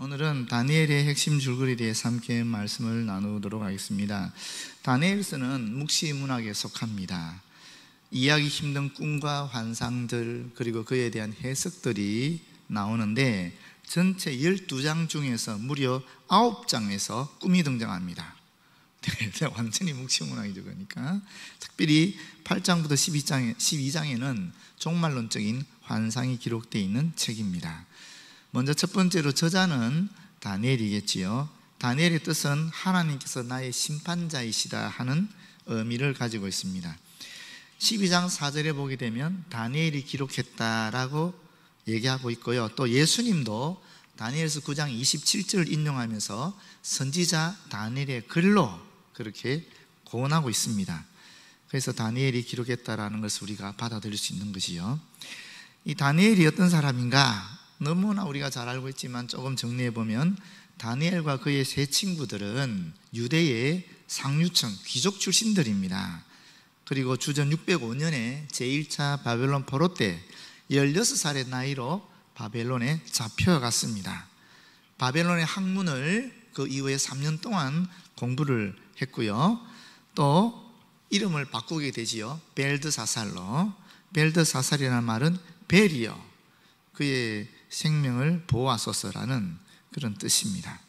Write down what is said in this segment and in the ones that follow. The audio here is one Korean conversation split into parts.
오늘은 다니엘의 핵심 줄거리에 대해서 함께 말씀을 나누도록 하겠습니다. 다니엘서는 묵시문학에 속합니다. 이해하기 힘든 꿈과 환상들 그리고 그에 대한 해석들이 나오는데 전체 12장 중에서 무려 9장에서 꿈이 등장합니다. 네, 완전히 묵시문학이죠. 그러니까 특별히 8장부터 12장에는 종말론적인 환상이 기록되어 있는 책입니다. 먼저 첫 번째로 저자는 다니엘이겠지요. 다니엘의 뜻은 하나님께서 나의 심판자이시다 하는 의미를 가지고 있습니다. 12장 4절에 보게 되면 다니엘이 기록했다라고 얘기하고 있고요. 또 예수님도 다니엘서 9장 27절을 인용하면서 선지자 다니엘의 글로 그렇게 고언하고 있습니다. 그래서 다니엘이 기록했다라는 것을 우리가 받아들일 수 있는 것이요. 이 다니엘이 어떤 사람인가? 너무나 우리가 잘 알고 있지만 조금 정리해보면 다니엘과 그의 세 친구들은 유대의 상류층 귀족 출신들입니다. 그리고 주전 605년에 제1차 바벨론 포로 때 16살의 나이로 바벨론에 잡혀갔습니다. 바벨론의 학문을 그 이후에 3년 동안 공부를 했고요. 또 이름을 바꾸게 되지요. 벨드사살로. 벨드사살이라는 말은 벨이요, 그의 생명을 보호하소서라는 그런 뜻입니다.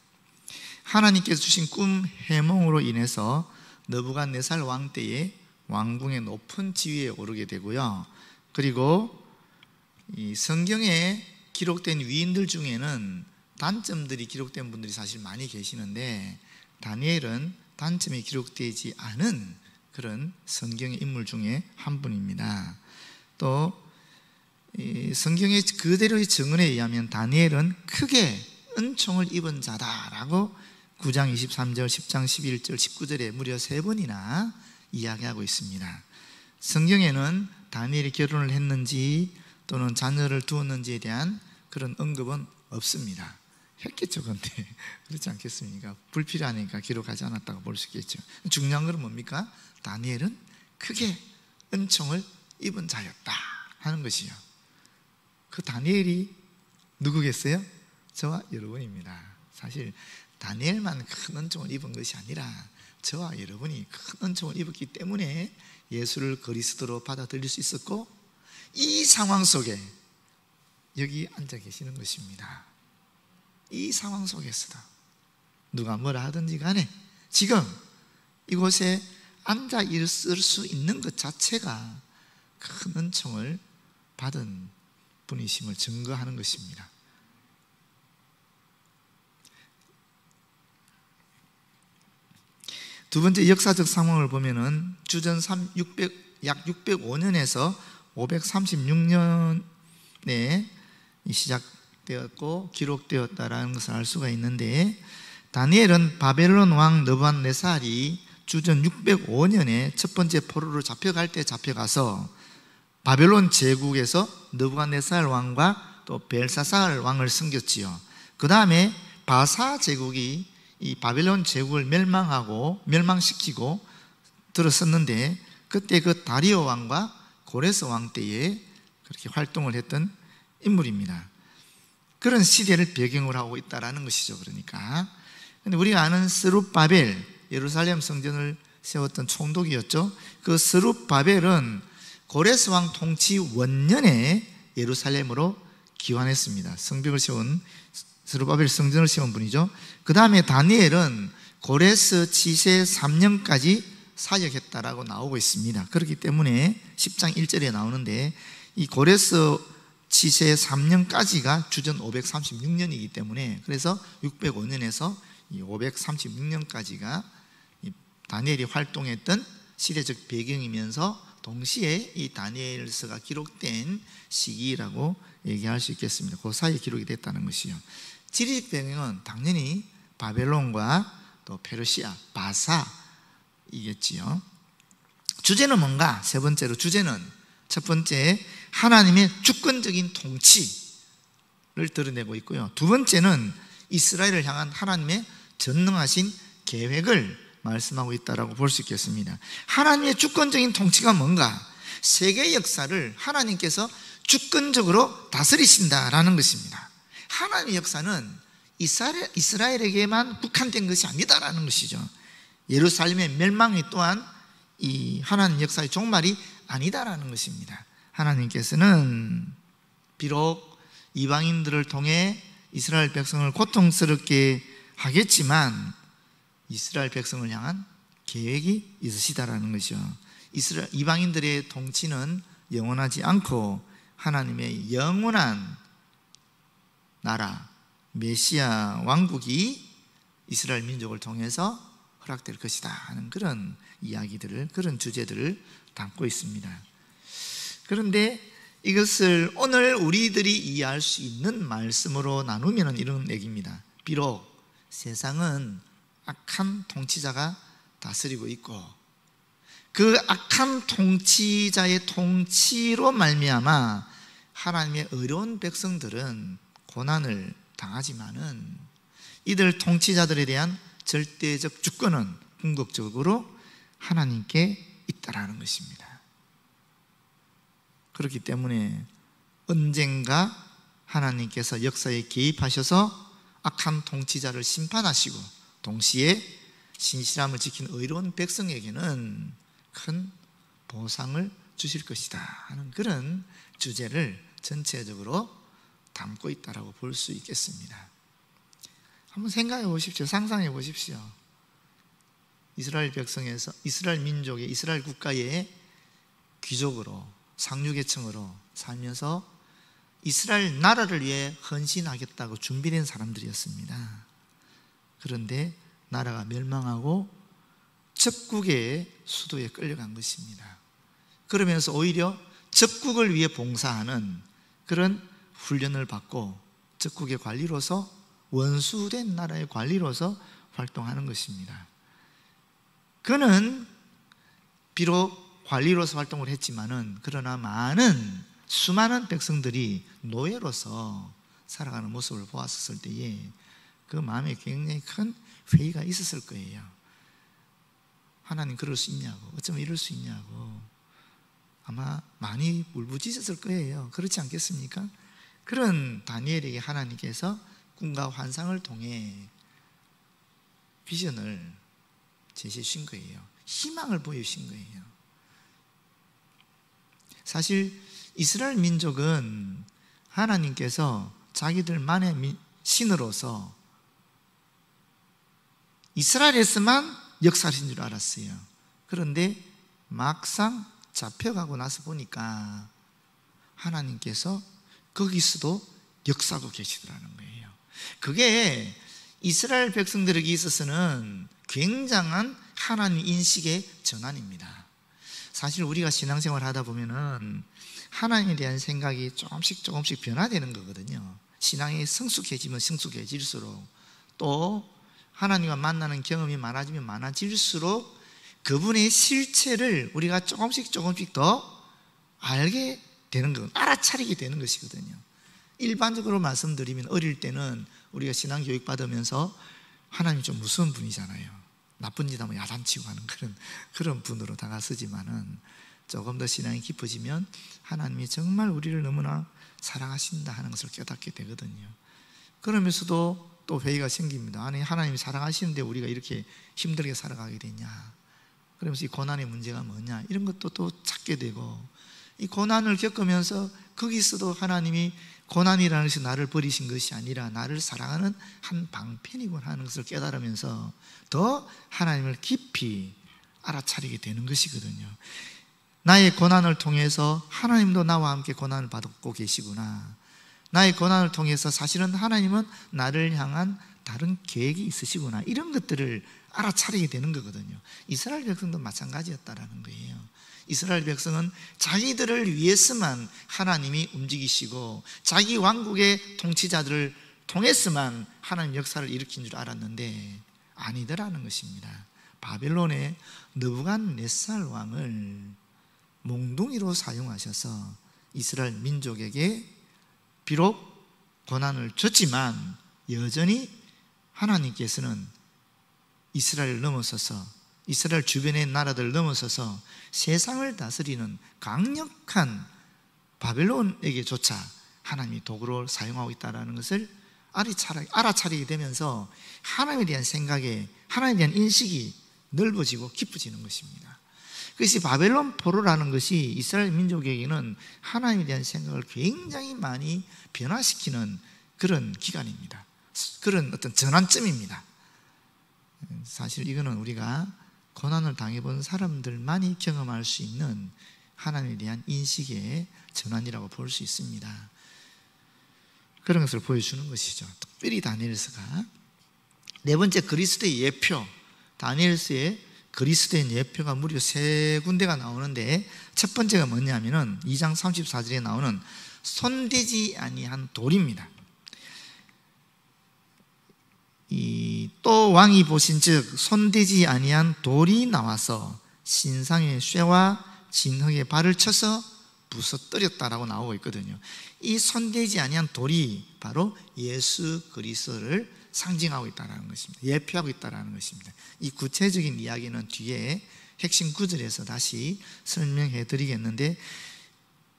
하나님께서 주신 꿈 해몽으로 인해서 느부갓네살 왕 때에 왕궁의 높은 지위에 오르게 되고요. 그리고 이 성경에 기록된 위인들 중에는 단점들이 기록된 분들이 사실 많이 계시는데 다니엘은 단점이 기록되지 않은 그런 성경의 인물 중에 한 분입니다. 또 성경의 그대로의 증언에 의하면 다니엘은 크게 은총을 입은 자다라고 9장 23절, 10장 11절, 19절에 무려 3번이나 이야기하고 있습니다. 성경에는 다니엘이 결혼을 했는지 또는 자녀를 두었는지에 대한 그런 언급은 없습니다. 했겠죠. 근데 그렇지 않겠습니까? 불필요하니까 기록하지 않았다고 볼 수 있겠죠. 중요한 건 뭡니까? 다니엘은 크게 은총을 입은 자였다 하는 것이요. 그 다니엘이 누구겠어요? 저와 여러분입니다. 사실 다니엘만 큰 은총을 입은 것이 아니라 저와 여러분이 큰 은총을 입었기 때문에 예수를 그리스도로 받아들일 수 있었고 이 상황 속에 여기 앉아 계시는 것입니다. 이 상황 속에서도 누가 뭐라 하든지 간에 지금 이곳에 앉아 있을 수 있는 것 자체가 큰 은총을 받은 분이심을 증거하는 것입니다. 두 번째 역사적 상황을 보면은 주전 약 605년에서 536년에 시작되었고 기록되었다라는 것을 알 수가 있는데 다니엘은 바벨론 왕 느부갓네살이 주전 605년에 첫 번째 포로로 잡혀갈 때 잡혀가서 바벨론 제국에서 느부갓네살 왕과 또 벨사살 왕을 섬겼지요. 그 다음에 바사 제국이 이 바벨론 제국을 멸망시키고 들어섰는데 그때 그 다리오 왕과 고레스 왕 때에 그렇게 활동을 했던 인물입니다. 그런 시대를 배경으로 하고 있다는 것이죠. 그러니까 근데 우리가 아는 스룹바벨, 예루살렘 성전을 세웠던 총독이었죠. 그 스룹바벨은 고레스 왕 통치 원년에 예루살렘으로 기환했습니다. 성벽을 세운 스룹바벨 성전을 세운 분이죠. 그 다음에 다니엘은 고레스 치세 3년까지 사역했다라고 나오고 있습니다. 그렇기 때문에 10장 1절에 나오는데 이 고레스 치세 3년까지가 주전 536년이기 때문에 그래서 605년에서 536년까지가 다니엘이 활동했던 시대적 배경이면서 동시에 이 다니엘서가 기록된 시기라고 얘기할 수 있겠습니다. 그 사이에 기록이 됐다는 것이요. 지리적 배경은 당연히 바벨론과 또 페르시아, 바사이겠지요. 주제는 뭔가? 세 번째로 주제는 첫 번째 하나님의 주권적인 통치를 드러내고 있고요. 두 번째는 이스라엘을 향한 하나님의 전능하신 계획을 말씀하고 있다라고 볼 수 있겠습니다. 하나님의 주권적인 통치가 뭔가? 세계 역사를 하나님께서 주권적으로 다스리신다라는 것입니다. 하나님의 역사는 이스라엘에게만 국한된 것이 아니다라는 것이죠. 예루살렘의 멸망이 또한 이 하나님 역사의 종말이 아니다라는 것입니다. 하나님께서는 비록 이방인들을 통해 이스라엘 백성을 고통스럽게 하겠지만 이스라엘 백성을 향한 계획이 있으시다라는 것이죠. 이방인들의 통치는 영원하지 않고 하나님의 영원한 나라 메시아 왕국이 이스라엘 민족을 통해서 허락될 것이다 하는 그런 이야기들을, 그런 주제들을 담고 있습니다. 그런데 이것을 오늘 우리들이 이해할 수 있는 말씀으로 나누면 이런 얘기입니다. 비록 세상은 악한 통치자가 다스리고 있고 그 악한 통치자의 통치로 말미암아 하나님의 의로운 백성들은 고난을 당하지만은 이들 통치자들에 대한 절대적 주권은 궁극적으로 하나님께 있다라는 것입니다. 그렇기 때문에 언젠가 하나님께서 역사에 개입하셔서 악한 통치자를 심판하시고 동시에 신실함을 지킨 의로운 백성에게는 큰 보상을 주실 것이다 하는 그런 주제를 전체적으로 담고 있다고 볼 수 있겠습니다. 한번 생각해 보십시오. 상상해 보십시오. 이스라엘 백성에서 이스라엘 민족의 이스라엘 국가의 귀족으로 상류계층으로 살면서 이스라엘 나라를 위해 헌신하겠다고 준비된 사람들이었습니다. 그런데 나라가 멸망하고 적국의 수도에 끌려간 것입니다. 그러면서 오히려 적국을 위해 봉사하는 그런 훈련을 받고 적국의 관리로서 원수된 나라의 관리로서 활동하는 것입니다. 그는 비록 관리로서 활동을 했지만은 그러나 수많은 백성들이 노예로서 살아가는 모습을 보았을 때에 그 마음에 굉장히 큰 회의가 있었을 거예요. 하나님 그럴 수 있냐고, 어쩌면 이럴 수 있냐고 아마 많이 울부짖었을 거예요. 그렇지 않겠습니까? 그런 다니엘에게 하나님께서 꿈과 환상을 통해 비전을 제시해 주신 거예요. 희망을 보여주신 거예요. 사실 이스라엘 민족은 하나님께서 자기들만의 신으로서 이스라엘에서만 역사하신 줄 알았어요. 그런데 막상 잡혀가고 나서 보니까 하나님께서 거기서도 역사하고 계시더라는 거예요. 그게 이스라엘 백성들에게 있어서는 굉장한 하나님 인식의 전환입니다. 사실 우리가 신앙생활을 하다 보면은 하나님에 대한 생각이 조금씩 변화되는 거거든요. 신앙이 성숙해지면 성숙해질수록 또 하나님과 만나는 경험이 많아지면 많아질수록 그분의 실체를 우리가 조금씩 더 알게 되는 것, 알아차리게 되는 것이거든요. 일반적으로 말씀드리면 어릴 때는 우리가 신앙교육 받으면서 하나님이 좀 무서운 분이잖아요. 나쁜 짓 하면 야단치고 하는 그런 분으로 다가서지만은 조금 더 신앙이 깊어지면 하나님이 정말 우리를 너무나 사랑하신다 하는 것을 깨닫게 되거든요. 그러면서도 또 회의가 생깁니다. 아니 하나님이 사랑하시는데 우리가 이렇게 힘들게 살아가게 되냐, 그러면서 이 고난의 문제가 뭐냐 이런 것도 또 찾게 되고, 이 고난을 겪으면서 거기서도 하나님이 고난이라는 것이 나를 버리신 것이 아니라 나를 사랑하는 한 방편이군 하는 것을 깨달으면서 더 하나님을 깊이 알아차리게 되는 것이거든요. 나의 고난을 통해서 하나님도 나와 함께 고난을 받고 계시구나, 나의 고난을 통해서 사실은 하나님은 나를 향한 다른 계획이 있으시구나, 이런 것들을 알아차리게 되는 거거든요. 이스라엘 백성도 마찬가지였다라는 거예요. 이스라엘 백성은 자기들을 위해서만 하나님이 움직이시고 자기 왕국의 통치자들을 통해서만 하나님 역사를 일으킨 줄 알았는데 아니더라는 것입니다. 바벨론의 느부갓네살 왕을 몽둥이로 사용하셔서 이스라엘 민족에게 비록 고난을 줬지만 여전히 하나님께서는 이스라엘을 넘어서서 이스라엘 주변의 나라들을 넘어서서 세상을 다스리는 강력한 바벨론에게조차 하나님이 도구로 사용하고 있다는 것을 알아차리게 되면서 하나님에 대한 생각에, 하나님에 대한 인식이 넓어지고 깊어지는 것입니다. 그것이 바벨론 포로라는 것이 이스라엘 민족에게는 하나님에 대한 생각을 굉장히 많이 변화시키는 그런 기간입니다. 그런 어떤 전환점입니다. 사실 이거는 우리가 고난을 당해본 사람들만이 경험할 수 있는 하나님에 대한 인식의 전환이라고 볼 수 있습니다. 그런 것을 보여주는 것이죠. 특별히 다니엘서가. 네 번째, 그리스도의 예표. 다니엘서의 그리스도의 예표가 무려 3군데가 나오는데, 첫 번째가 뭐냐면은 2장 34절에 나오는 손대지 아니한 돌입니다. 또 왕이 보신즉 손대지 아니한 돌이 나와서 신상의 쇠와 진흙에 발을 쳐서 부서뜨렸다라고 나오고 있거든요. 이 손대지 아니한 돌이 바로 예수 그리스도를 상징하고 있다는 것입니다. 예표하고 있다는 것입니다. 이 구체적인 이야기는 뒤에 핵심 구절에서 다시 설명해 드리겠는데,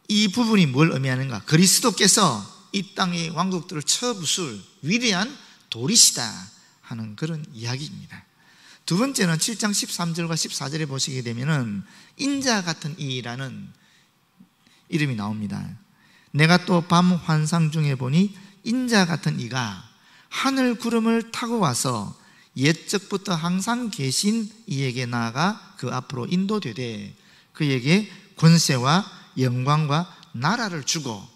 이 부분이 뭘 의미하는가? 그리스도께서 이 땅의 왕국들을 쳐부술 위대한 돌이시다 하는 그런 이야기입니다. 두 번째는 7장 13절과 14절에 보시게 되면은 인자 같은 이라는 이름이 나옵니다. 내가 또 밤 환상 중에 보니 인자 같은 이가 하늘 구름을 타고 와서 옛적부터 항상 계신 이에게 나아가 그 앞으로 인도되되 그에게 권세와 영광과 나라를 주고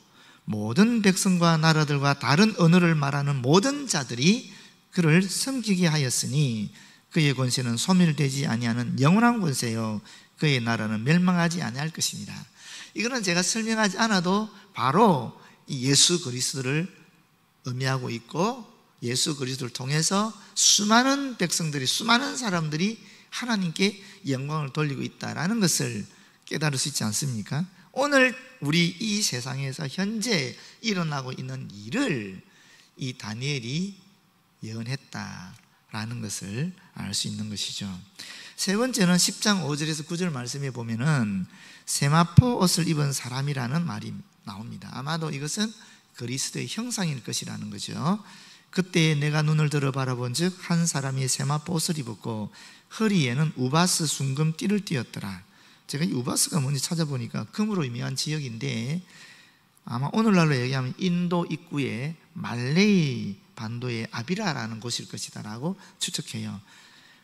모든 백성과 나라들과 다른 언어를 말하는 모든 자들이 그를 섬기게 하였으니 그의 권세는 소멸되지 아니하는 영원한 권세요 그의 나라는 멸망하지 아니할 것입니다. 이거는 제가 설명하지 않아도 바로 예수 그리스도를 의미하고 있고, 예수 그리스도를 통해서 수많은 백성들이, 수많은 사람들이 하나님께 영광을 돌리고 있다는 것을 깨달을 수 있지 않습니까? 오늘 우리 이 세상에서 현재 일어나고 있는 일을 이 다니엘이 예언했다라는 것을 알 수 있는 것이죠. 세 번째는 10장 5절에서 9절 말씀에 보면은 세마포 옷을 입은 사람이라는 말이 나옵니다. 아마도 이것은 그리스도의 형상일 것이라는 거죠. 그때 내가 눈을 들어 바라본 즉 한 사람이 세마포 옷을 입었고 허리에는 우바스 순금 띠를 띠었더라. 제가 이 우바스가 뭔지 찾아보니까 금으로 의미한 지역인데, 아마 오늘날로 얘기하면 인도 입구의 말레이 반도의 아비라라는 곳일 것이다 라고 추측해요.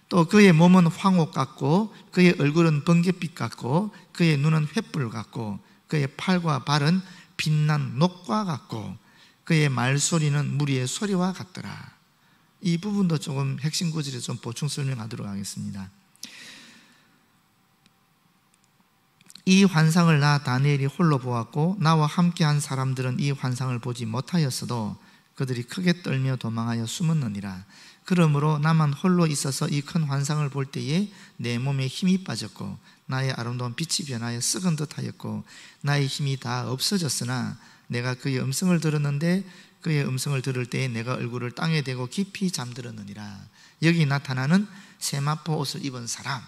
또 그의 몸은 황옥 같고 그의 얼굴은 번갯빛 같고 그의 눈은 횃불 같고 그의 팔과 발은 빛난 녹과 같고 그의 말소리는 무리의 소리와 같더라. 이 부분도 조금 핵심 구절에 좀 보충 설명하도록 하겠습니다. 이 환상을 나 다니엘이 홀로 보았고 나와 함께한 사람들은 이 환상을 보지 못하였어도 그들이 크게 떨며 도망하여 숨었느니라. 그러므로 나만 홀로 있어서 이 큰 환상을 볼 때에 내 몸에 힘이 빠졌고 나의 아름다운 빛이 변하여 썩은 듯하였고 나의 힘이 다 없어졌으나 내가 그의 음성을 들었는데 그의 음성을 들을 때에 내가 얼굴을 땅에 대고 깊이 잠들었느니라. 여기 나타나는 세마포 옷을 입은 사람,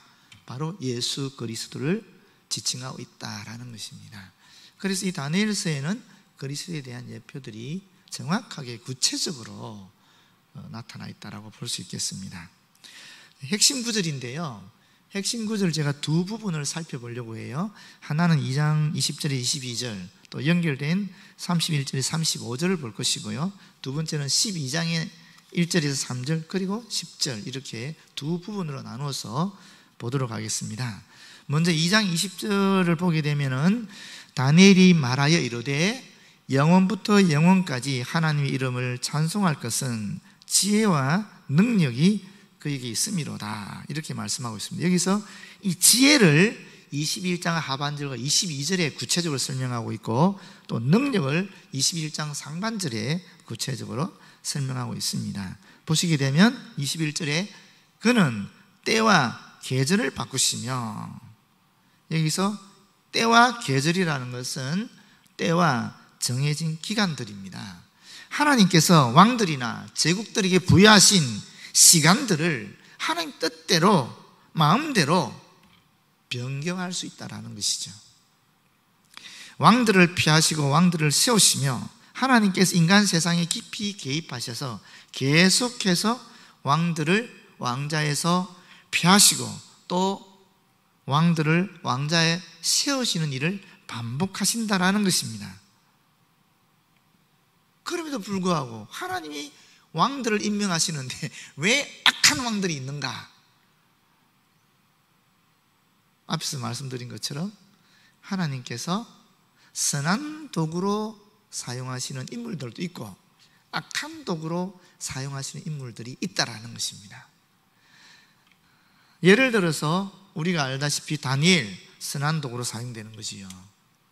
바로 예수 그리스도를 지칭하고 있다라는 것입니다. 그래서 이 다니엘서에는 그리스도에 대한 예표들이 정확하게 구체적으로 나타나 있다라고 볼 수 있겠습니다. 핵심 구절인데요, 핵심 구절 제가 두 부분을 살펴보려고 해요. 하나는 2장 20절에 22절, 또 연결된 31절에 35절을 볼 것이고요, 두 번째는 12장의 1절에서 3절 그리고 10절, 이렇게 두 부분으로 나누어서 보도록 하겠습니다. 먼저 2장 20절을 보게 되면은 다니엘이 말하여 이르되 영원부터 영원까지 하나님의 이름을 찬송할 것은 지혜와 능력이 그에게 있음이로다, 이렇게 말씀하고 있습니다. 여기서 이 지혜를 21장 하반절과 22절에 구체적으로 설명하고 있고, 또 능력을 21장 상반절에 구체적으로 설명하고 있습니다. 보시게 되면 21절에 그는 때와 계절을 바꾸시며, 여기서 때와 계절이라는 것은 때와 정해진 기간들입니다. 하나님께서 왕들이나 제국들에게 부여하신 시간들을 하나님 뜻대로, 마음대로 변경할 수 있다는 것이죠. 왕들을 피하시고 왕들을 세우시며 하나님께서 인간 세상에 깊이 개입하셔서 계속해서 왕들을 왕자에서 폐하시고 또 왕들을 왕자에 세우시는 일을 반복하신다라는 것입니다. 그럼에도 불구하고 하나님이 왕들을 임명하시는데 왜 악한 왕들이 있는가? 앞에서 말씀드린 것처럼 하나님께서 선한 도구로 사용하시는 인물들도 있고 악한 도구로 사용하시는 인물들이 있다라는 것입니다. 예를 들어서 우리가 알다시피 다니엘, 선한 도구로 사용되는 것이요,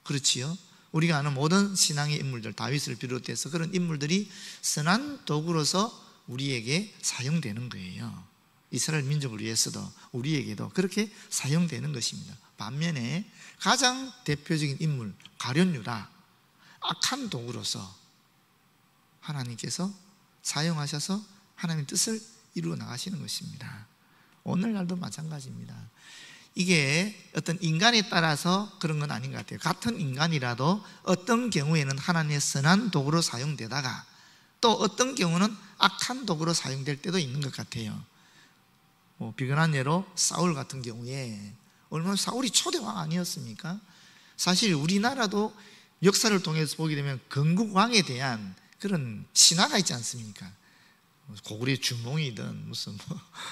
그렇지요? 우리가 아는 모든 신앙의 인물들, 다윗을 비롯해서 그런 인물들이 선한 도구로서 우리에게 사용되는 거예요. 이스라엘 민족을 위해서도 우리에게도 그렇게 사용되는 것입니다. 반면에 가장 대표적인 인물 가룟 유다, 악한 도구로서 하나님께서 사용하셔서 하나님의 뜻을 이루어 나가시는 것입니다. 오늘날도 마찬가지입니다. 이게 어떤 인간에 따라서 그런 건 아닌 것 같아요. 같은 인간이라도 어떤 경우에는 하나님의 선한 도구로 사용되다가 또 어떤 경우는 악한 도구로 사용될 때도 있는 것 같아요. 비근한 예로 사울 같은 경우에 얼마나 사울이 초대왕 아니었습니까? 사실 우리나라도 역사를 통해서 보게 되면 건국왕에 대한 그런 신화가 있지 않습니까? 고구려의 주몽이든 무슨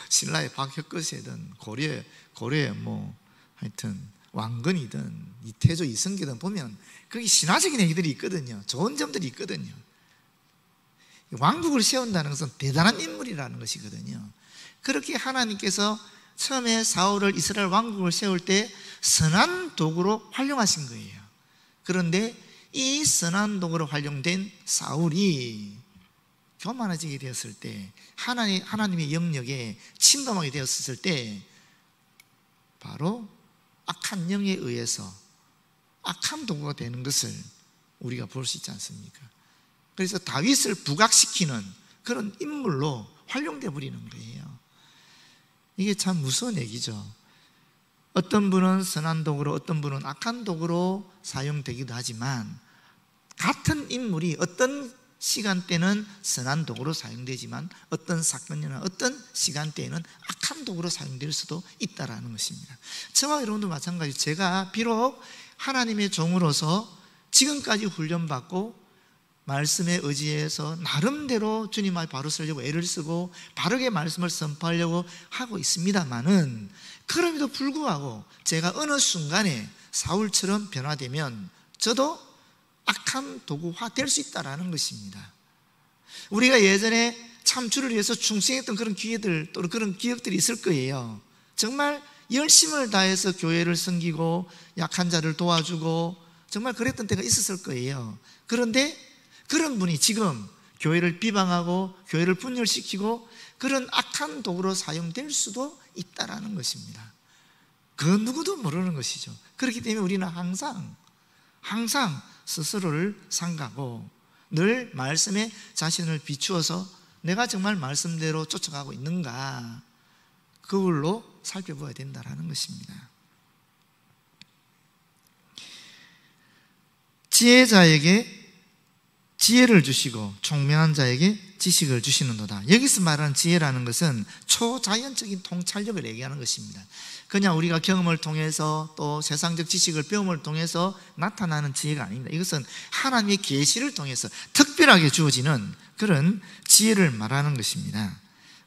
신라의 박혁거세든 고려의 하여튼 왕건이든 이태조 이성계든 보면 거기 신화적인 얘기들이 있거든요. 좋은 점들이 있거든요. 왕국을 세운다는 것은 대단한 인물이라는 것이거든요. 그렇게 하나님께서 처음에 사울을 이스라엘 왕국을 세울 때 선한 도구로 활용하신 거예요. 그런데 이 선한 도구로 활용된 사울이 교만해지게 되었을 때, 하나님의 영역에 침범하게 되었을 때 바로 악한 영에 의해서 악한 도구가 되는 것을 우리가 볼 수 있지 않습니까? 그래서 다윗을 부각시키는 그런 인물로 활용되어 버리는 거예요. 이게 참 무서운 얘기죠. 어떤 분은 선한 도구로, 어떤 분은 악한 도구로 사용되기도 하지만 같은 인물이 어떤 시간대는 선한 도구로 사용되지만 어떤 사건이나 어떤 시간대에는 악한 도구로 사용될 수도 있다는 것입니다. 저와 여러분도 마찬가지. 제가 비록 하나님의 종으로서 지금까지 훈련받고 말씀에 의지해서 나름대로 주님 앞에 바로 서려고 애를 쓰고 바르게 말씀을 선포하려고 하고 있습니다만은, 그럼에도 불구하고 제가 어느 순간에 사울처럼 변화되면 저도 악한 도구화 될 수 있다는 것입니다. 우리가 예전에 참 주를 위해서 충성했던 그런 기회들, 또는 그런 기억들이 있을 거예요. 정말 열심을 다해서 교회를 섬기고 약한 자를 도와주고 정말 그랬던 때가 있었을 거예요. 그런데 그런 분이 지금 교회를 비방하고 교회를 분열시키고 그런 악한 도구로 사용될 수도 있다는 것입니다. 그 누구도 모르는 것이죠. 그렇기 때문에 우리는 항상 스스로를 삼가고 늘 말씀에 자신을 비추어서 내가 정말 말씀대로 쫓아가고 있는가, 그걸로 살펴봐야 된다는 것입니다. 지혜자에게 지혜를 주시고 총명한 자에게 지식을 주시는도다. 여기서 말하는 지혜라는 것은 초자연적인 통찰력을 얘기하는 것입니다. 그냥 우리가 경험을 통해서 또 세상적 지식을 배움을 통해서 나타나는 지혜가 아닙니다. 이것은 하나님의 계시를 통해서 특별하게 주어지는 그런 지혜를 말하는 것입니다.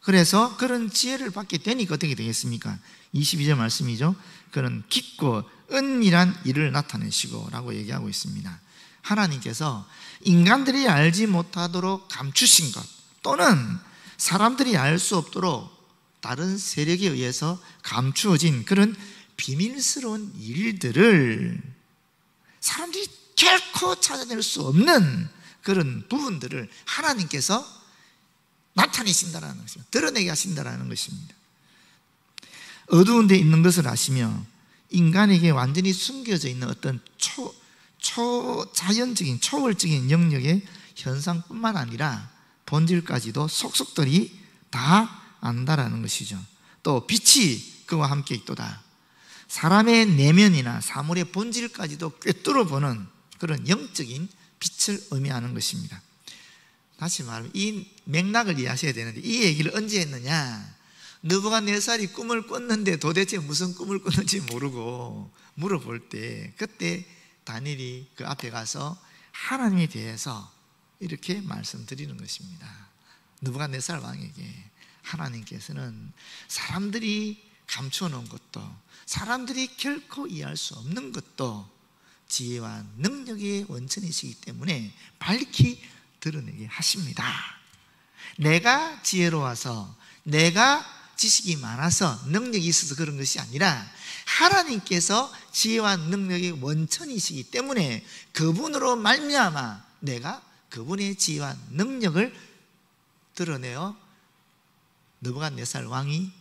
그래서 그런 지혜를 받게 되니까 어떻게 되겠습니까? 22절 말씀이죠. 그런 깊고 은밀한 일을 나타내시고 라고 얘기하고 있습니다. 하나님께서 인간들이 알지 못하도록 감추신 것, 또는 사람들이 알 수 없도록 다른 세력에 의해서 감추어진 그런 비밀스러운 일들을, 사람들이 결코 찾아낼 수 없는 그런 부분들을 하나님께서 나타내신다라는 것입니다. 드러내게 하신다라는 것입니다. 어두운 데 있는 것을 아시며 인간에게 완전히 숨겨져 있는 어떤 초자연적인 초월적인 영역의 현상뿐만 아니라 본질까지도 속속들이 다 안다라는 것이죠. 또 빛이 그와 함께 있도다. 사람의 내면이나 사물의 본질까지도 꿰뚫어 보는 그런 영적인 빛을 의미하는 것입니다. 다시 말하면 이 맥락을 이해하셔야 되는데, 이 얘기를 언제 했느냐? 느부갓네살이 꿈을 꿨는데 도대체 무슨 꿈을 꿨는지 모르고 물어볼 때, 그때 다니엘이 그 앞에 가서 하나님에 대해서 이렇게 말씀드리는 것입니다. 느부갓네살 왕에게 하나님께서는 사람들이 감춰놓은 것도, 사람들이 결코 이해할 수 없는 것도 지혜와 능력의 원천이시기 때문에 밝히 드러내게 하십니다. 내가 지혜로워서, 내가 지식이 많아서, 능력이 있어서 그런 것이 아니라 하나님께서 지혜와 능력의 원천이시기 때문에 그분으로 말미암아 내가 그분의 지혜와 능력을 드러내어 느부갓네살 왕이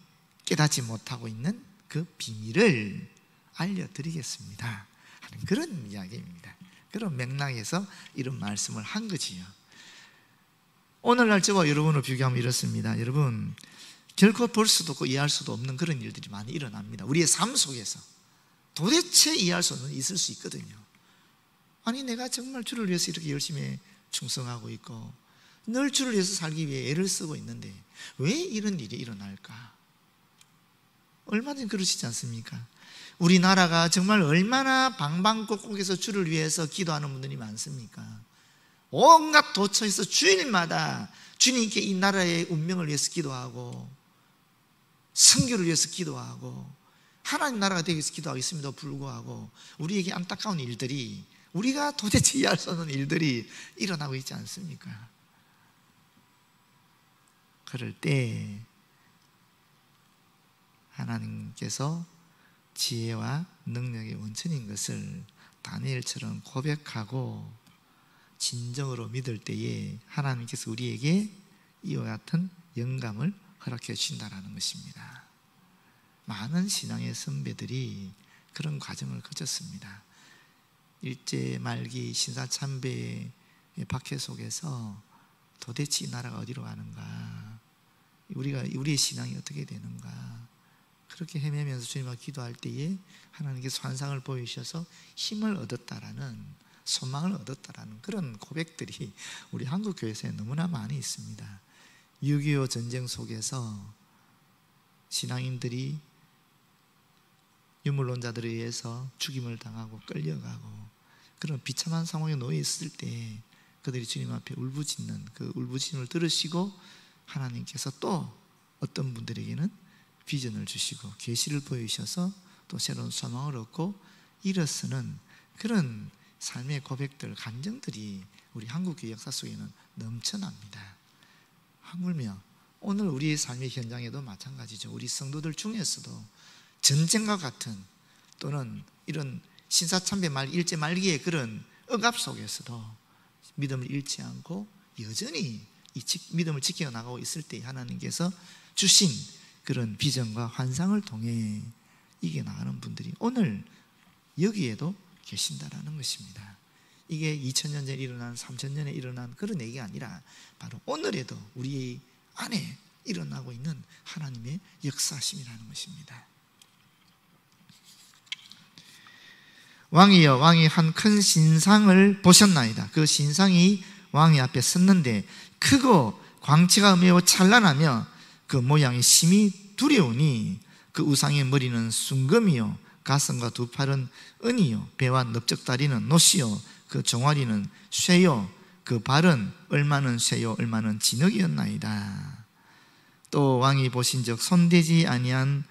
깨닫지 못하고 있는 그 비밀을 알려드리겠습니다 하는 그런 이야기입니다. 그런 맥락에서 이런 말씀을 한 거지요. 오늘날 저와 여러분을 비교하면 이렇습니다. 여러분, 결코 볼 수도 없고 이해할 수도 없는 그런 일들이 많이 일어납니다. 우리의 삶 속에서 도대체 이해할 수 없는 일이 있을 수 있거든요. 아니, 내가 정말 주를 위해서 이렇게 열심히 충성하고 있고 늘 주를 위해서 살기 위해 애를 쓰고 있는데 왜 이런 일이 일어날까? 얼마든지 그러시지 않습니까? 우리나라가 정말 얼마나 방방곡곡에서 주를 위해서 기도하는 분들이 많습니까? 온갖 도처에서 주일마다 주님께 이 나라의 운명을 위해서 기도하고 선교를 위해서 기도하고 하나님 나라가 되기 위해서 기도하고 있음에도 불구하고 우리에게 안타까운 일들이, 우리가 도대체 이해할 수 없는 일들이 일어나고 있지 않습니까? 그럴 때 하나님께서 지혜와 능력의 원천인 것을 다니엘처럼 고백하고 진정으로 믿을 때에 하나님께서 우리에게 이와 같은 영감을 허락해 주신다는 것입니다. 많은 신앙의 선배들이 그런 과정을 거쳤습니다. 일제 말기 신사참배의 박해 속에서 도대체 이 나라가 어디로 가는가, 우리의 신앙이 어떻게 되는가, 그렇게 헤매면서 주님 앞에 기도할 때에 하나님께서 환상을 보이셔서 힘을 얻었다라는, 소망을 얻었다라는 그런 고백들이 우리 한국 교회에 너무나 많이 있습니다. 6.25 전쟁 속에서 신앙인들이 유물론자들에 의해서 죽임을 당하고 끌려가고 그런 비참한 상황에 놓여 있을 때 그들이 주님 앞에 울부짖는 그 울부짖음을 들으시고 하나님께서 또 어떤 분들에게는 비전을 주시고 계시를 보이셔서 또 새로운 소망을 얻고 일어서는 그런 삶의 고백들, 감정들이 우리 한국교회 역사 속에는 넘쳐납니다. 하물며 오늘 우리의 삶의 현장에도 마찬가지죠. 우리 성도들 중에서도 전쟁과 같은 또는 이런 신사참배 일제 말기의 그런 억압 속에서도 믿음을 잃지 않고 여전히 이 믿음을 지켜나가고 있을 때 하나님께서 주신 그런 비전과 환상을 통해 이겨나가는 분들이 오늘 여기에도 계신다라는 것입니다. 이게 2000년 전에 일어난 3000년에 일어난 그런 얘기가 아니라 바로 오늘에도 우리 안에 일어나고 있는 하나님의 역사심이라는 것입니다. 왕이여, 왕이 한 큰 신상을 보셨나이다. 그 신상이 왕의 앞에 섰는데 크고 광채가 매우 찬란하며 그 모양이 심히 두려우니 그 우상의 머리는 순금이요 가슴과 두 팔은 은이요 배와 넓적다리는 노시요 그 종아리는 쇠요 그 발은 얼마는 쇠요 얼마는 진흙이었나이다. 또 왕이 보신즉 손대지 아니한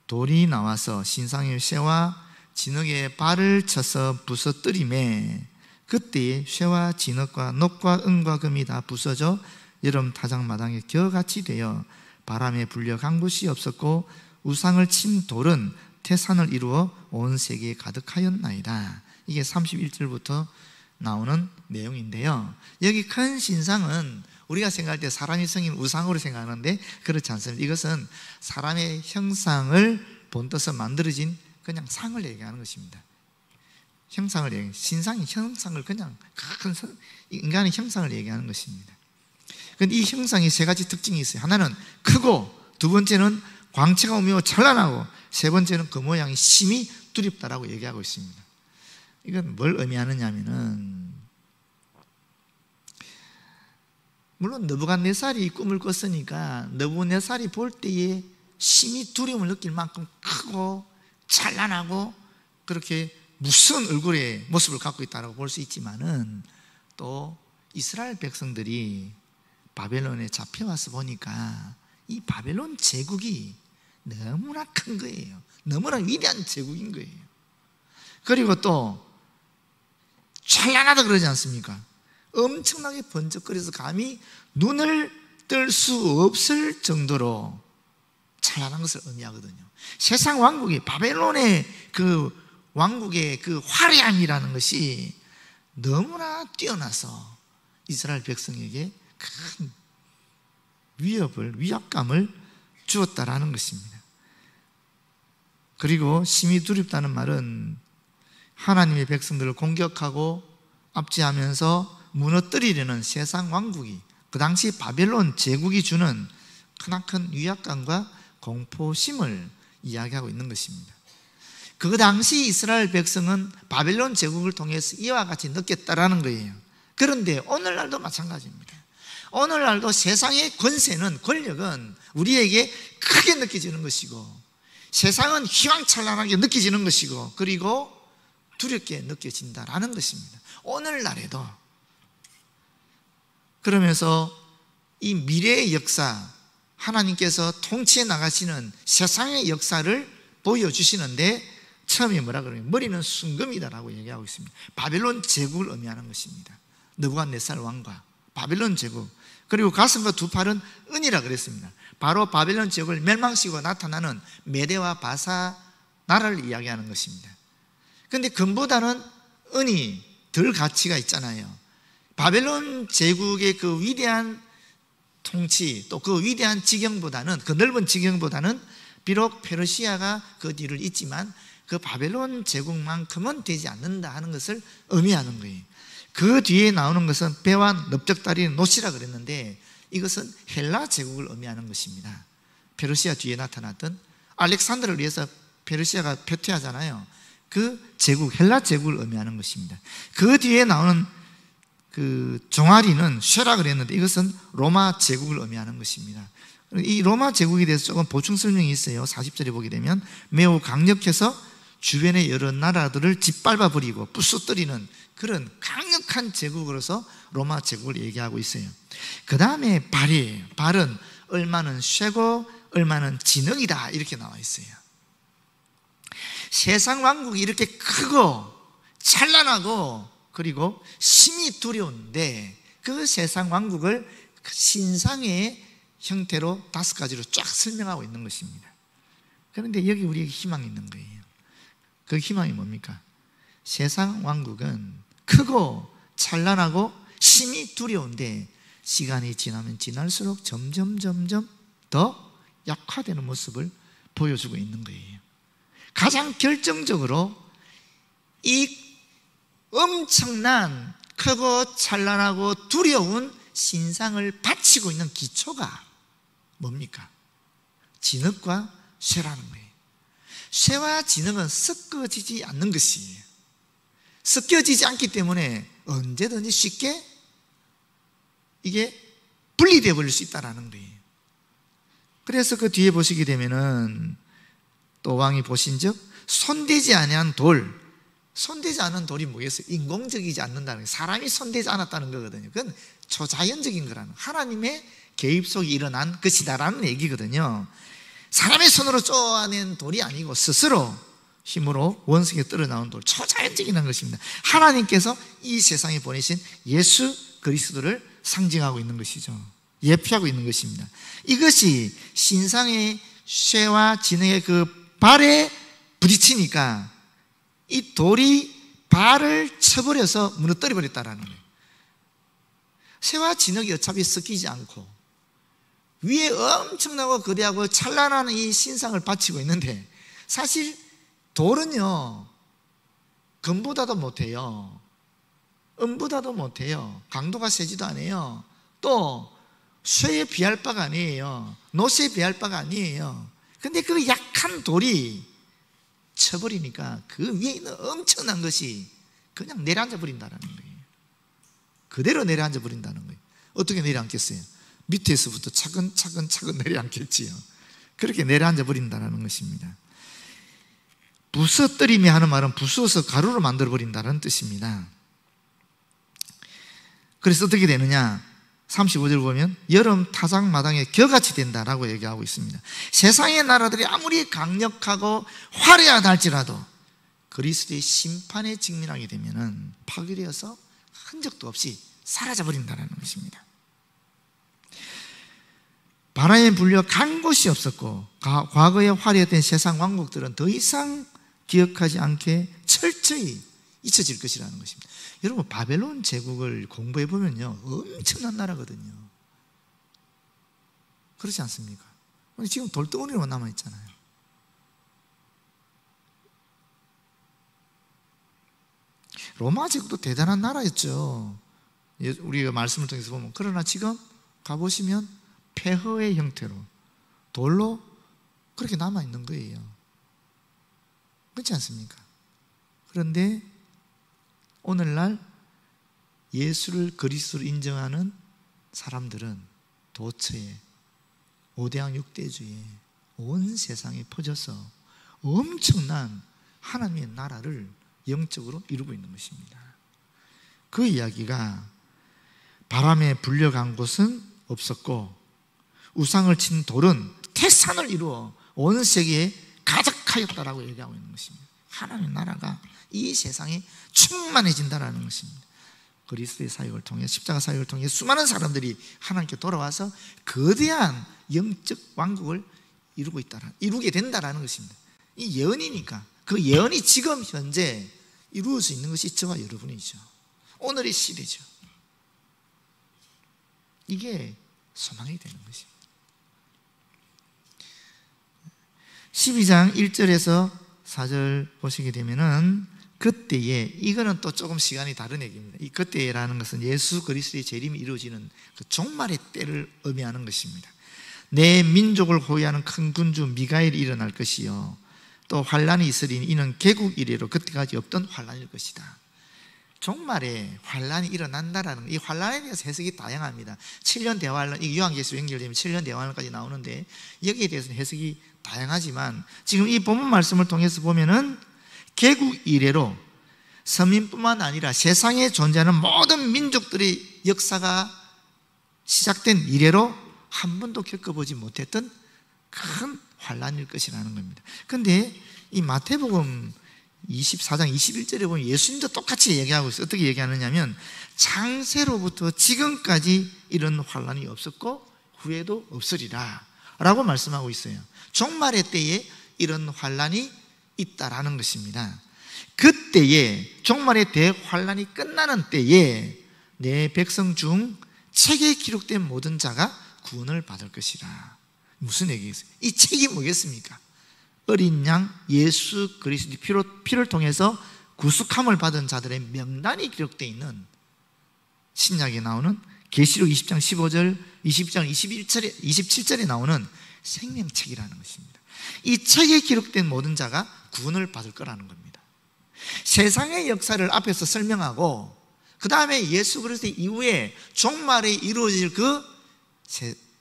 돌이 나와서 신상의 쇠와 진흙의 발을 쳐서 부서뜨리매 그때에 쇠와 진흙과 녹과 은과 금이 다 부서져 여름 타작마당에 겨같이 되어 바람에 불려 간 곳이 없었고 우상을 친 돌은 태산을 이루어 온 세계에 가득하였나이다. 이게 31절부터 나오는 내용인데요, 여기 큰 신상은 우리가 생각할 때 사람이 생긴 우상으로 생각하는데 그렇지 않습니다. 이것은 사람의 형상을 본떠서 만들어진 그냥 상을 얘기하는 것입니다. 형상을 얘기하는, 신상이 형상을 그냥 큰 인간의 형상을 얘기하는 것입니다. 그런데 이 형상이 세 가지 특징이 있어요. 하나는 크고, 두 번째는 광채가 오며 찬란하고, 세 번째는 그 모양이 심히 두렵다라고 얘기하고 있습니다. 이건 뭘 의미하느냐 하면은 물론 느부갓네살이 꿈을 꿨으니까 느부갓네살이 볼 때에 심히 두려움을 느낄 만큼 크고 찬란하고 그렇게 무서운 얼굴의 모습을 갖고 있다고 볼 수 있지만은, 또 이스라엘 백성들이 바벨론에 잡혀와서 보니까 이 바벨론 제국이 너무나 큰 거예요. 너무나 위대한 제국인 거예요. 그리고 또 찬란하다 그러지 않습니까? 엄청나게 번쩍거려서 감히 눈을 뜰 수 없을 정도로 찬란한 것을 의미하거든요. 세상 왕국이, 바벨론의 그 왕국의 그 화려함이라는 것이 너무나 뛰어나서 이스라엘 백성에게 큰 위압감을 주었다라는 것입니다. 그리고 심히 두렵다는 말은 하나님의 백성들을 공격하고 압제하면서 무너뜨리려는 세상 왕국이, 그 당시 바벨론 제국이 주는 크나큰 위압감과 공포심을 이야기하고 있는 것입니다. 그 당시 이스라엘 백성은 바벨론 제국을 통해서 이와 같이 느꼈다라는 거예요. 그런데 오늘날도 마찬가지입니다. 오늘날도 세상의 권세는, 권력은 우리에게 크게 느껴지는 것이고, 세상은 휘황찬란하게 느껴지는 것이고, 그리고 두렵게 느껴진다라는 것입니다. 오늘날에도. 그러면서 이 미래의 역사, 하나님께서 통치해 나가시는 세상의 역사를 보여주시는데, 처음에 뭐라 그러냐면 머리는 순금이다라고 얘기하고 있습니다. 바벨론 제국을 의미하는 것입니다. 느부갓네살 왕과 바벨론 제국, 그리고 가슴과 두 팔은 은이라 그랬습니다. 바로 바벨론 제국을 멸망시키고 나타나는 메대와 바사 나라를 이야기하는 것입니다. 그런데 금보다는 은이 덜 가치가 있잖아요. 바벨론 제국의 그 위대한 통치, 또 그 위대한 지경보다는, 그 넓은 지경보다는 비록 페르시아가 그 뒤를 잇지만 그 바벨론 제국만큼은 되지 않는다 하는 것을 의미하는 거예요. 그 뒤에 나오는 것은 배와 넓적다리는 노시라 그랬는데, 이것은 헬라 제국을 의미하는 것입니다. 페르시아 뒤에 나타났던, 알렉산더를 위해서 페르시아가 표태하잖아요. 그 제국, 헬라 제국을 의미하는 것입니다. 그 뒤에 나오는 그 종아리는 쉐라 그랬는데, 이것은 로마 제국을 의미하는 것입니다. 이 로마 제국에 대해서 조금 보충 설명이 있어요. 40절에 보게 되면 매우 강력해서 주변의 여러 나라들을 짓밟아 버리고 부수뜨리는 그런 강력한 제국으로서 로마 제국을 얘기하고 있어요. 그 다음에 발이에요. 발은 얼마는 쇠고 얼마는 진흙이다, 이렇게 나와 있어요. 세상 왕국이 이렇게 크고 찬란하고 그리고 심히 두려운데, 그 세상 왕국을 신상의 형태로 5가지로 쫙 설명하고 있는 것입니다. 그런데 여기 우리에게 희망이 있는 거예요. 그 희망이 뭡니까? 세상 왕국은 크고 찬란하고 심히 두려운데, 시간이 지나면 지날수록 점점 더 약화되는 모습을 보여주고 있는 거예요. 가장 결정적으로 이 엄청난 크고 찬란하고 두려운 신상을 바치고 있는 기초가 뭡니까? 진흙과 쇠라는 거예요. 쇠와 진흙은 섞어지지 않는 것이에요. 섞여지지 않기 때문에 언제든지 쉽게 이게 분리되어 버릴 수 있다는 거예요. 그래서 그 뒤에 보시게 되면은 또 왕이 보신즉 손대지 아니한 돌, 손대지 않은 돌이 뭐겠어요? 인공적이지 않는다는 거예요. 사람이 손대지 않았다는 거거든요. 그건 초자연적인 거라는, 하나님의 개입 속에 일어난 것이다라는 얘기거든요. 사람의 손으로 쪼아낸 돌이 아니고 스스로 힘으로 원석에 떨어 나온 돌, 초자연적인 것입니다. 하나님께서 이 세상에 보내신 예수 그리스도를 상징하고 있는 것이죠. 예표하고 있는 것입니다. 이것이 신상의 쇠와 진흙의 그 발에 부딪히니까 이 돌이 발을 쳐버려서 무너뜨려 버렸다라는 거예요. 쇠와 진흙이 어차피 섞이지 않고 위에 엄청나고 거대하고 찬란한 이 신상을 바치고 있는데, 사실 돌은요 금보다도 못해요. 은보다도 못해요. 강도가 세지도 않아요. 또 쇠에 비할 바가 아니에요. 노쇠에 비할 바가 아니에요. 근데 그 약한 돌이 쳐버리니까 그 위에 있는 엄청난 것이 그냥 내려앉아 버린다는 거예요. 그대로 내려앉아 버린다는 거예요. 어떻게 내려앉겠어요? 밑에서부터 차근차근 내려앉겠지요. 그렇게 내려앉아 버린다는 것입니다. 부서뜨리며 하는 말은 부수어서 가루로 만들어 버린다는 뜻입니다. 그래서 어떻게 되느냐? 35절 보면 여름 타작마당에 겨같이 된다라고 얘기하고 있습니다. 세상의 나라들이 아무리 강력하고 화려하다 할지라도 그리스도의 심판에 직면하게 되면 파괴되어서 흔적도 없이 사라져버린다는 것입니다. 바람에 불려 간 곳이 없었고 과거에 화려했던 세상 왕국들은 더 이상 기억하지 않게 철저히 잊혀질 것이라는 것입니다. 여러분, 바벨론 제국을 공부해 보면요, 엄청난 나라거든요. 그렇지 않습니까? 지금 돌덩어리로만 남아있잖아요. 로마 제국도 대단한 나라였죠. 우리가 말씀을 통해서 보면. 그러나 지금 가보시면 폐허의 형태로 돌로 그렇게 남아있는 거예요. 그렇지 않습니까? 그런데 오늘날 예수를 그리스도로 인정하는 사람들은 도처에 5대양 6대주에 온 세상에 퍼져서 엄청난 하나님의 나라를 영적으로 이루고 있는 것입니다. 그 이야기가 바람에 불려간 곳은 없었고 우상을 친 돌은 태산을 이루어 온 세계에 가득하였다라고 얘기하고 있는 것입니다. 하나님의 나라가 이 세상에 충만해진다는 것입니다. 그리스도의 사역을 통해, 십자가 사역을 통해 수많은 사람들이 하나님께 돌아와서 거대한 영적 왕국을 이루게 된다는 것입니다. 이 예언이니까 그 예언이 지금 현재 이루어질 수 있는 것이 저와 여러분이죠. 오늘의 시대죠. 이게 소망이 되는 것입니다. 12장 1절에서 4절 보시게 되면은 그때에, 이거는 또 조금 시간이 다른 얘기입니다. 이 그때라는 것은 예수 그리스도의 재림이 이루어지는 그 종말의 때를 의미하는 것입니다. 내 민족을 호위하는 큰 군주 미가엘이 일어날 것이요 또 환란이 있으리니 이는 개국 이래로 그때까지 없던 환란일 것이다. 종말에 환란이 일어난다라는, 이 환란에 대해서 해석이 다양합니다. 7년 대환란, 이 요한계시로 연결되면 7년 대환란까지 나오는데 여기에 대해서는 해석이 다양하지만 지금 이 본문 말씀을 통해서 보면은 개국 이래로 서민뿐만 아니라 세상에 존재하는 모든 민족들의 역사가 시작된 이래로 한 번도 겪어보지 못했던 큰 환란일 것이라는 겁니다. 그런데 이 마태복음 24장 21절에 보면 예수님도 똑같이 얘기하고 있어요. 어떻게 얘기하느냐면 창세로부터 지금까지 이런 환란이 없었고 후에도 없으리라 라고 말씀하고 있어요. 종말의 때에 이런 환란이 있다라는 것입니다. 그때에, 종말의 대환란이 끝나는 때에 내 백성 중 책에 기록된 모든 자가 구원을 받을 것이라. 무슨 얘기겠어요? 이 책이 뭐겠습니까? 어린 양 예수 그리스도의 피를 통해서 구속함을 받은 자들의 명단이 기록되어 있는 신약에 나오는 계시록 20장 15절, 20장 27절에 나오는 생명책이라는 것입니다. 이 책에 기록된 모든 자가 구원을 받을 거라는 겁니다. 세상의 역사를 앞에서 설명하고 그 다음에 예수 그리스도 이후에 종말에 이루어질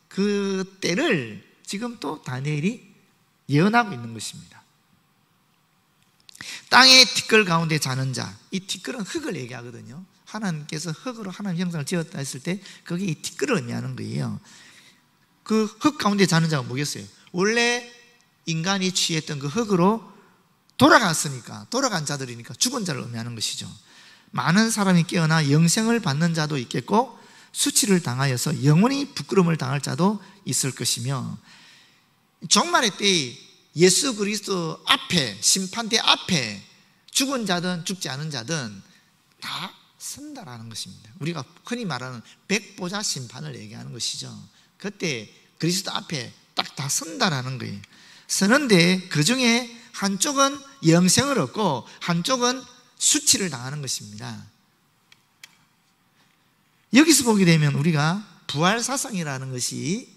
그 때를 지금 또 다니엘이 예언하고 있는 것입니다. 땅의 티끌 가운데 자는 자, 이 티끌은 흙을 얘기하거든요. 하나님께서 흙으로 하나님 형상을 지었다 했을 때 그게 이 티끌을 의미하는 거예요. 그 흙 가운데 자는 자가 뭐겠어요? 원래 인간이 취했던 그 흙으로 돌아갔으니까, 돌아간 자들이니까 죽은 자를 의미하는 것이죠. 많은 사람이 깨어나 영생을 받는 자도 있겠고 수치를 당하여서 영원히 부끄러움을 당할 자도 있을 것이며, 종말의 때에 예수 그리스도 앞에, 심판대 앞에 죽은 자든 죽지 않은 자든 다 선다라는 것입니다. 우리가 흔히 말하는 백보자 심판을 얘기하는 것이죠. 그때 그리스도 앞에 딱 다 선다라는 거예요. 서는데 그 중에 한쪽은 영생을 얻고 한쪽은 수치를 당하는 것입니다. 여기서 보게 되면 우리가 부활사상이라는 것이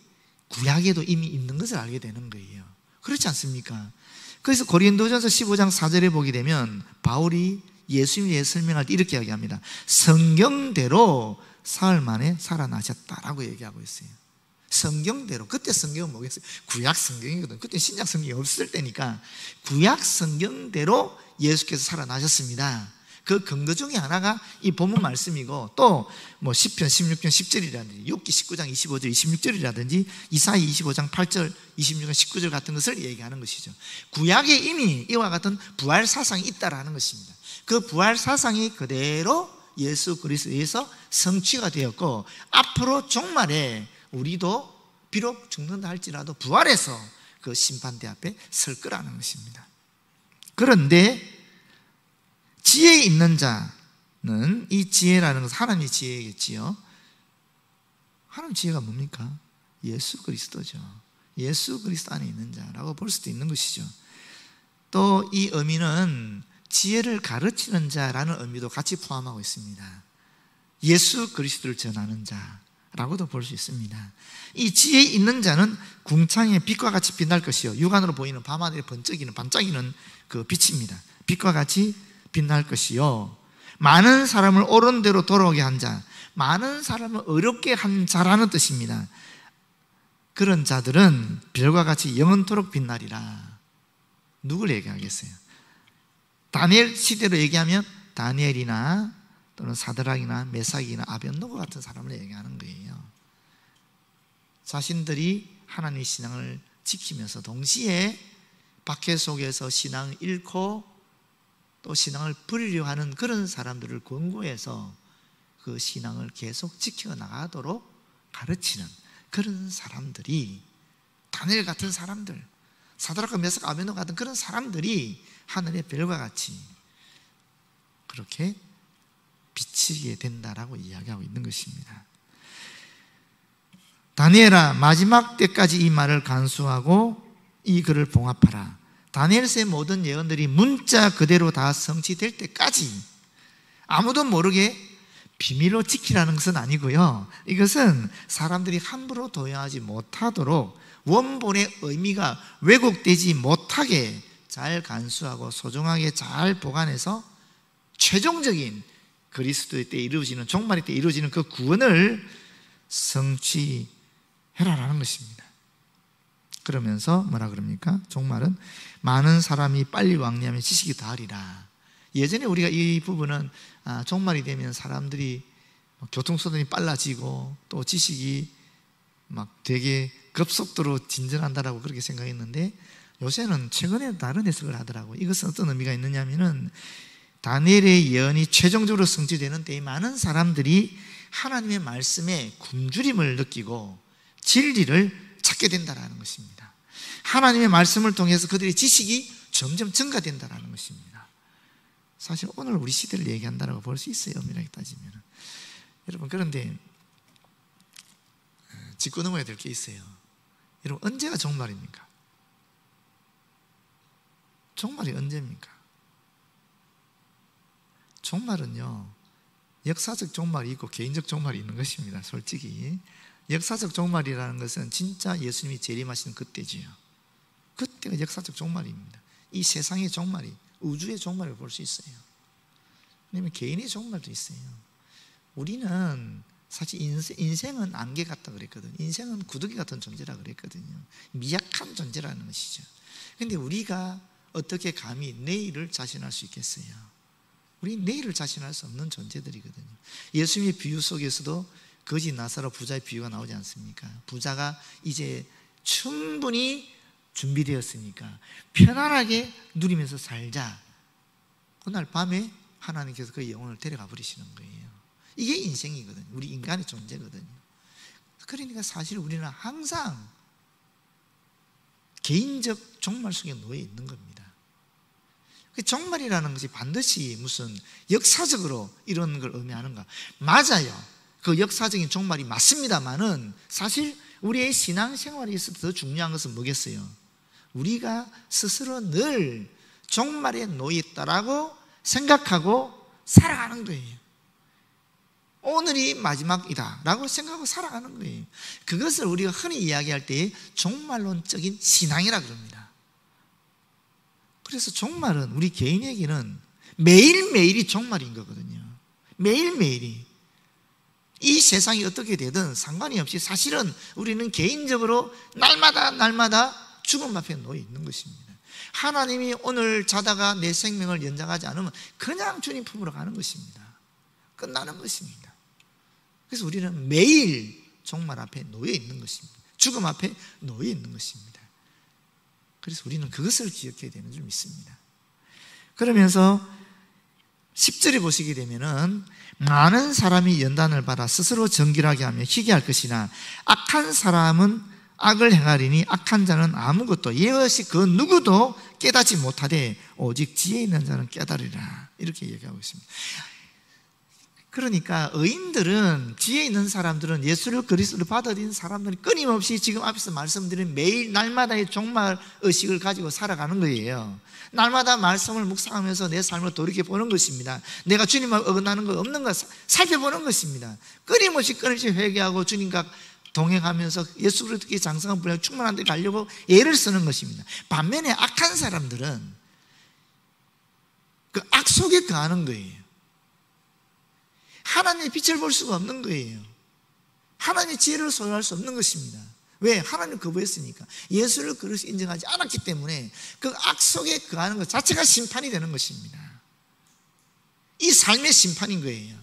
구약에도 이미 있는 것을 알게 되는 거예요. 그렇지 않습니까? 그래서 고린도전서 15장 4절에 보게 되면 바울이 예수님에 대해 설명할 때 이렇게 이야기합니다. 성경대로 사흘 만에 살아나셨다라고 얘기하고 있어요. 성경대로, 그때 성경은 뭐겠어요? 구약 성경이거든. 그때 신약 성경이 없을 때니까 구약 성경대로 예수께서 살아나셨습니다. 그 근거 중에 하나가 이 본문 말씀이고, 또 뭐 시편 16편 10절이라든지 욥기 19장 25절 26절이라든지 이사야 25장 8절 26장 19절 같은 것을 얘기하는 것이죠. 구약에 이미 이와 같은 부활 사상이 있다라는 것입니다. 그 부활 사상이 그대로 예수 그리스도에서 성취가 되었고, 앞으로 종말에 우리도 비록 죽는다 할지라도 부활해서 그 심판대 앞에 설 거라는 것입니다. 그런데 지혜 있는 자는, 이 지혜라는 것은 하나님의 지혜겠지요. 하나님 지혜가 뭡니까? 예수 그리스도죠. 예수 그리스도 안에 있는 자라고 볼 수도 있는 것이죠. 또 이 의미는 지혜를 가르치는 자라는 의미도 같이 포함하고 있습니다. 예수 그리스도를 전하는 자라고도 볼 수 있습니다. 이 지혜 있는 자는 궁창의 빛과 같이 빛날 것이요, 육안으로 보이는 밤하늘에 반짝이는 그 빛입니다. 빛과 같이 빛날 것이요, 많은 사람을 옳은 대로 돌아오게 한 자, 많은 사람을 어렵게 한 자라는 뜻입니다. 그런 자들은 별과 같이 영원토록 빛나리라. 누굴 얘기하겠어요? 다니엘 시대로 얘기하면 다니엘이나 또는 사드락이나 메삭이나 아벤노고 같은 사람을 얘기하는 거예요. 자신들이 하나님의 신앙을 지키면서 동시에 박해 속에서 신앙을 잃고 또 신앙을 버리려 하는 그런 사람들을 권고해서 그 신앙을 계속 지켜나가도록 가르치는 그런 사람들이, 다니엘 같은 사람들, 사드락과 메삭 아벤노고 같은 그런 사람들이 하늘의 별과 같이 그렇게 비치게 된다라고 이야기하고 있는 것입니다. 다니엘아, 마지막 때까지 이 말을 간수하고 이 글을 봉합하라. 다니엘서의 모든 예언들이 문자 그대로 다 성취될 때까지 아무도 모르게 비밀로 지키라는 것은 아니고요, 이것은 사람들이 함부로 도용하지 못하도록 원본의 의미가 왜곡되지 못하게 잘 간수하고 소중하게 잘 보관해서 최종적인 그리스도의 때 이루어지는, 종말의 때 이루어지는 그 구원을 성취해라라는 것입니다. 그러면서 뭐라 그럽니까? 종말은 많은 사람이 빨리 왕래하면 지식이 다하리라. 예전에 우리가 이 부분은 종말이 되면 사람들이 교통수단이 빨라지고 또 지식이 막 되게 급속도로 진전한다라고 그렇게 생각했는데, 요새는 최근에 다른 해석을 하더라고요. 이것은 어떤 의미가 있느냐면은 다니엘의 예언이 최종적으로 성취되는 때에 많은 사람들이 하나님의 말씀에 굶주림을 느끼고 진리를 찾게 된다는 것입니다. 하나님의 말씀을 통해서 그들의 지식이 점점 증가된다는 것입니다. 사실 오늘 우리 시대를 얘기한다고 볼 수 있어요, 엄밀하게 따지면. 여러분, 그런데 짚고 넘어야 될 게 있어요. 여러분, 언제가 종말입니까? 종말이 언제입니까? 종말은요, 역사적 종말이 있고 개인적 종말이 있는 것입니다. 솔직히 역사적 종말이라는 것은 진짜 예수님이 재림하시는 그때지요. 그때가 역사적 종말입니다. 이 세상의 종말이, 우주의 종말을 볼 수 있어요. 왜냐하면 개인의 종말도 있어요. 우리는 사실 인생은 안개 같다 그랬거든요. 인생은 구더기 같은 존재라 그랬거든요. 미약한 존재라는 것이죠. 그런데 우리가 어떻게 감히 내일을 자신할 수 있겠어요? 우리 내일을 자신할 수 없는 존재들이거든요. 예수님의 비유 속에서도 거지 나사로 부자의 비유가 나오지 않습니까? 부자가 이제 충분히 준비되었으니까 편안하게 누리면서 살자. 그날 밤에 하나님께서 그 영혼을 데려가 버리시는 거예요. 이게 인생이거든요. 우리 인간의 존재거든요. 그러니까 사실 우리는 항상 개인적 종말 속에 놓여 있는 겁니다. 종말이라는 것이 반드시 무슨 역사적으로 이런 걸 의미하는가? 맞아요. 그 역사적인 종말이 맞습니다만은 사실 우리의 신앙생활에 있어서 더 중요한 것은 뭐겠어요? 우리가 스스로 늘 종말에 놓여 있다라고 생각하고 살아가는 거예요. 오늘이 마지막이다 라고 생각하고 살아가는 거예요. 그것을 우리가 흔히 이야기할 때 종말론적인 신앙이라 그럽니다. 그래서 종말은 우리 개인에게는 매일매일이 종말인 거거든요. 매일매일이. 이 세상이 어떻게 되든 상관이 없이 사실은 우리는 개인적으로 날마다 죽음 앞에 놓여 있는 것입니다. 하나님이 오늘 자다가 내 생명을 연장하지 않으면 그냥 주님 품으로 가는 것입니다. 끝나는 것입니다. 그래서 우리는 매일 종말 앞에 놓여 있는 것입니다. 죽음 앞에 놓여 있는 것입니다. 그래서 우리는 그것을 기억해야 되는 줄 믿습니다. 그러면서 10절에 보시게 되면은 많은 사람이 연단을 받아 스스로 정결하게 하며 희귀할 것이나 악한 사람은 악을 행하리니 악한 자는 아무것도 예외 없이 그 누구도 깨닫지 못하되 오직 지혜 있는 자는 깨달으리라, 이렇게 얘기하고 있습니다. 그러니까 의인들은, 지혜 있는 사람들은, 예수를 그리스도로 받아들인 사람들은 끊임없이 지금 앞에서 말씀드린 매일 날마다의 종말 의식을 가지고 살아가는 거예요. 날마다 말씀을 묵상하면서 내 삶을 돌이켜보는 것입니다. 내가 주님과 어긋나는 거 없는가 살펴보는 것입니다. 끊임없이 회개하고 주님과 동행하면서 예수 그리스도의 장성한 분량 충만한 데 가려고 애를 쓰는 것입니다. 반면에 악한 사람들은 그 악 속에 거하는 거예요. 하나님의 빛을 볼 수가 없는 거예요. 하나님의 지혜를 소유할 수 없는 것입니다. 왜? 하나님을 거부했으니까. 예수를 그리스도 인정하지 않았기 때문에 그 악 속에 거하는 것 자체가 심판이 되는 것입니다. 이 삶의 심판인 거예요.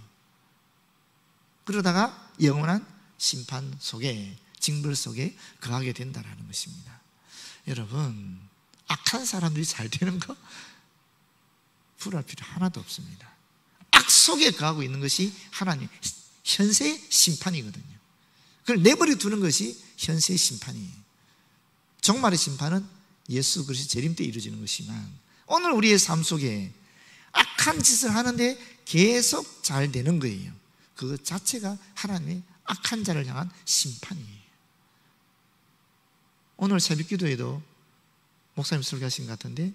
그러다가 영원한 심판 속에, 징벌 속에 거하게 된다는 것입니다. 여러분, 악한 사람들이 잘 되는 거 불알 필요 하나도 없습니다. 악 속에 거하고 있는 것이 하나님 현세의 심판이거든요. 그걸 내버려 두는 것이 현세의 심판이에요. 종말의 심판은 예수 그리스도 재림 때 이루어지는 것이지만, 오늘 우리의 삶 속에 악한 짓을 하는데 계속 잘 되는 거예요. 그것 자체가 하나님의 악한 자를 향한 심판이에요. 오늘 새벽 기도에도 목사님 설교하신 것 같은데,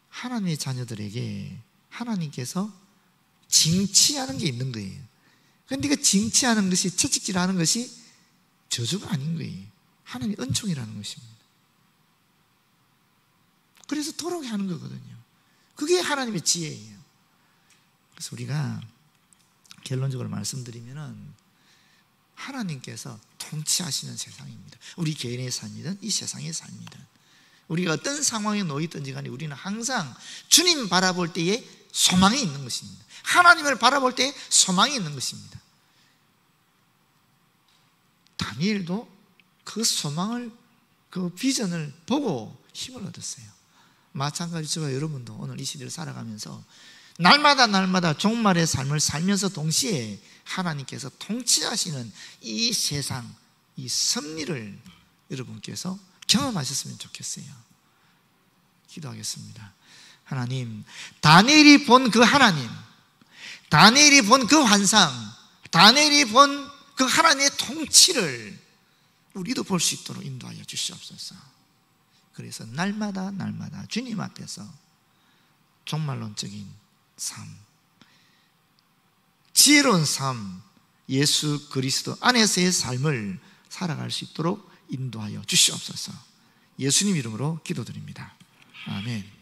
하나님의 자녀들에게 하나님께서 징치하는 게 있는 거예요. 그런데 그 징치하는 것이, 채찍질하는 것이 저주가 아닌 거예요. 하나님의 은총이라는 것입니다. 그래서 도록게 하는 거거든요. 그게 하나님의 지혜예요. 그래서 우리가 결론적으로 말씀드리면은, 하나님께서 통치하시는 세상입니다. 우리 개인의 삶이든 이 세상의 삶이든 우리가 어떤 상황에 놓여 있든지 간에 우리는 항상 주님 바라볼 때에 소망이 있는 것입니다. 하나님을 바라볼 때에 소망이 있는 것입니다. 다니엘도 그 소망을, 그 비전을 보고 힘을 얻었어요. 마찬가지로 저와 여러분도 오늘 이 시대를 살아가면서 날마다 종말의 삶을 살면서 동시에 하나님께서 통치하시는 이 세상, 이 섭리를 여러분께서 경험하셨으면 좋겠어요. 기도하겠습니다. 하나님, 다니엘이 본 그 하나님, 다니엘이 본 그 환상, 다니엘이 본 그 하나님의 통치를 우리도 볼 수 있도록 인도하여 주시옵소서. 그래서 날마다 주님 앞에서 종말론적인 삶, 지혜로운 삶, 예수 그리스도 안에서의 삶을 살아갈 수 있도록 인도하여 주시옵소서. 예수님 이름으로 기도드립니다. 아멘.